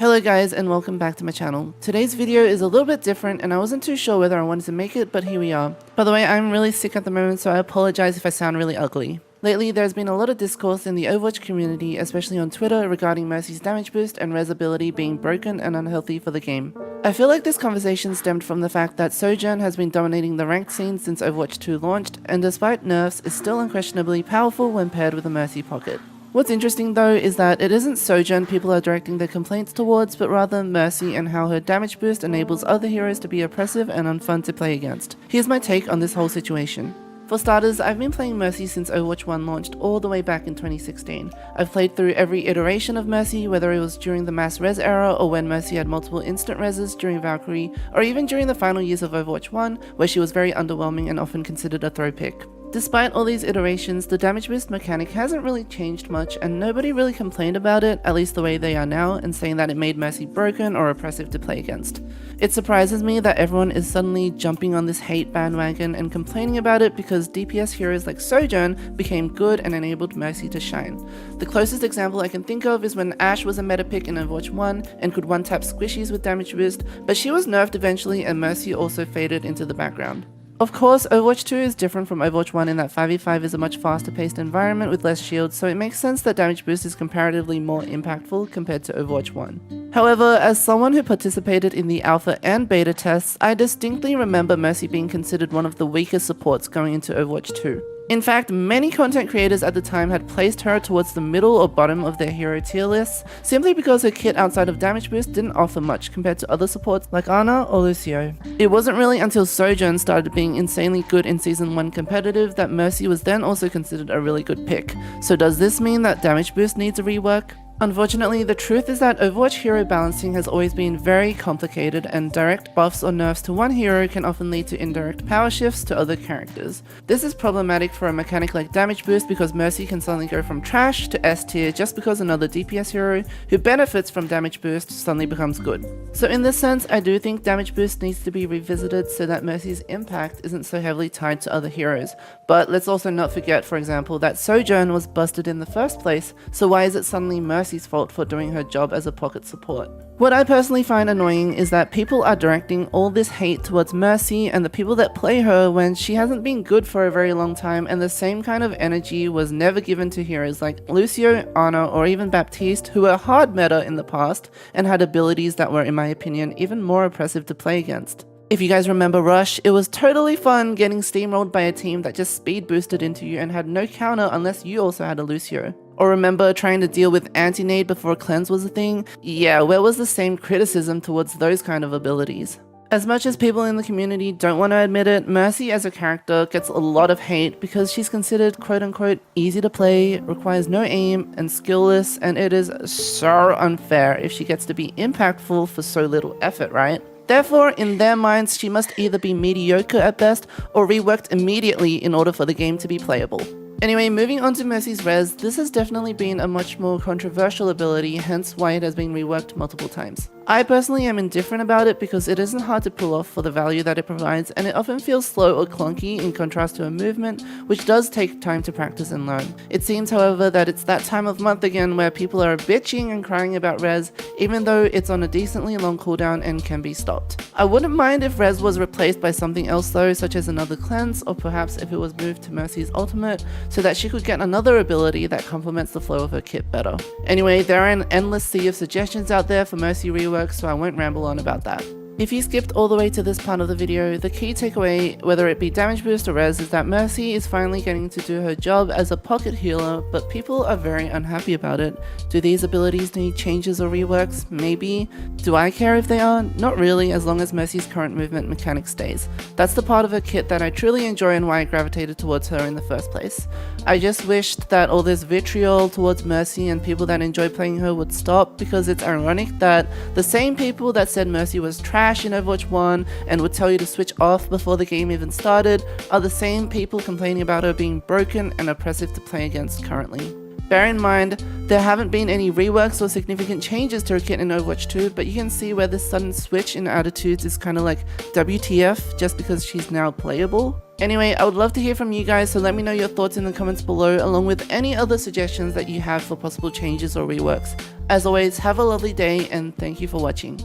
Hello guys and welcome back to my channel. Today's video is a little bit different and I wasn't too sure whether I wanted to make it, but here we are. By the way, I'm really sick at the moment, so I apologize if I sound really ugly. Lately, there's been a lot of discourse in the Overwatch community, especially on Twitter, regarding Mercy's damage boost and res ability being broken and unhealthy for the game. I feel like this conversation stemmed from the fact that Sojourn has been dominating the ranked scene since Overwatch 2 launched, and despite nerfs, is still unquestionably powerful when paired with a Mercy pocket. What's interesting though is that it isn't Sojourn people are directing their complaints towards, but rather Mercy and how her damage boost enables other heroes to be oppressive and unfun to play against. Here's my take on this whole situation. For starters, I've been playing Mercy since Overwatch 1 launched all the way back in 2016. I've played through every iteration of Mercy, whether it was during the mass res era or when Mercy had multiple instant reses during Valkyrie, or even during the final years of Overwatch 1, where she was very underwhelming and often considered a throw pick. Despite all these iterations, the damage boost mechanic hasn't really changed much, and nobody really complained about it, at least the way they are now, and saying that it made Mercy broken or oppressive to play against. It surprises me that everyone is suddenly jumping on this hate bandwagon and complaining about it because DPS heroes like Sojourn became good and enabled Mercy to shine. The closest example I can think of is when Ashe was a meta pick in Overwatch 1 and could one-tap squishies with damage boost, but she was nerfed eventually and Mercy also faded into the background. Of course, Overwatch 2 is different from Overwatch 1 in that 5v5 is a much faster paced environment with less shields, so it makes sense that damage boost is comparatively more impactful compared to Overwatch 1. However, as someone who participated in the alpha and beta tests, I distinctly remember Mercy being considered one of the weakest supports going into Overwatch 2. In fact, many content creators at the time had placed her towards the middle or bottom of their hero tier lists, simply because her kit outside of damage boost didn't offer much compared to other supports like Ana or Lucio. It wasn't really until Sojourn started being insanely good in Season 1 competitive that Mercy was then also considered a really good pick. So does this mean that damage boost needs a rework? Unfortunately, the truth is that Overwatch hero balancing has always been very complicated, and direct buffs or nerfs to one hero can often lead to indirect power shifts to other characters. This is problematic for a mechanic like damage boost because Mercy can suddenly go from trash to S tier just because another DPS hero who benefits from damage boost suddenly becomes good. So in this sense, I do think damage boost needs to be revisited so that Mercy's impact isn't so heavily tied to other heroes. But let's also not forget, for example, that Sojourn was busted in the first place, so why is it suddenly Mercy's fault for doing her job as a pocket support? What I personally find annoying is that people are directing all this hate towards Mercy and the people that play her when she hasn't been good for a very long time, and the same kind of energy was never given to heroes like Lucio, Ana, or even Baptiste, who were hard meta in the past and had abilities that were, in my opinion, even more oppressive to play against. If you guys remember Rush, it was totally fun getting steamrolled by a team that just speed boosted into you and had no counter unless you also had a Lucio. Or remember trying to deal with anti-nade before cleanse was a thing? Yeah, where was the same criticism towards those kind of abilities? As much as people in the community don't want to admit it, Mercy as a character gets a lot of hate because she's considered quote-unquote easy to play, requires no aim, and skillless, and it is so unfair if she gets to be impactful for so little effort, right? Therefore, in their minds, she must either be mediocre at best or reworked immediately in order for the game to be playable. Anyway, moving on to Mercy's res, this has definitely been a much more controversial ability, hence why it has been reworked multiple times. I personally am indifferent about it because it isn't hard to pull off for the value that it provides, and it often feels slow or clunky in contrast to a movement, which does take time to practice and learn. It seems, however, that it's that time of month again where people are bitching and crying about res, even though it's on a decently long cooldown and can be stopped. I wouldn't mind if res was replaced by something else though, such as another cleanse, or perhaps if it was moved to Mercy's ultimate, so that she could get another ability that complements the flow of her kit better. Anyway, there are an endless sea of suggestions out there for Mercy rework, so I won't ramble on about that. If you skipped all the way to this part of the video, the key takeaway, whether it be damage boost or res, is that Mercy is finally getting to do her job as a pocket healer, but people are very unhappy about it. Do these abilities need changes or reworks? Maybe. Do I care if they are? Not really, as long as Mercy's current movement mechanic stays. That's the part of her kit that I truly enjoy and why I gravitated towards her in the first place. I just wished that all this vitriol towards Mercy and people that enjoy playing her would stop, because it's ironic that the same people that said Mercy was trash in Overwatch 1 and would tell you to switch off before the game even started are the same people complaining about her being broken and oppressive to play against currently. Bear in mind, there haven't been any reworks or significant changes to her kit in Overwatch 2, but you can see where this sudden switch in attitudes is kind of like WTF just because she's now playable. Anyway, I would love to hear from you guys, so let me know your thoughts in the comments below, along with any other suggestions that you have for possible changes or reworks. As always, have a lovely day and thank you for watching.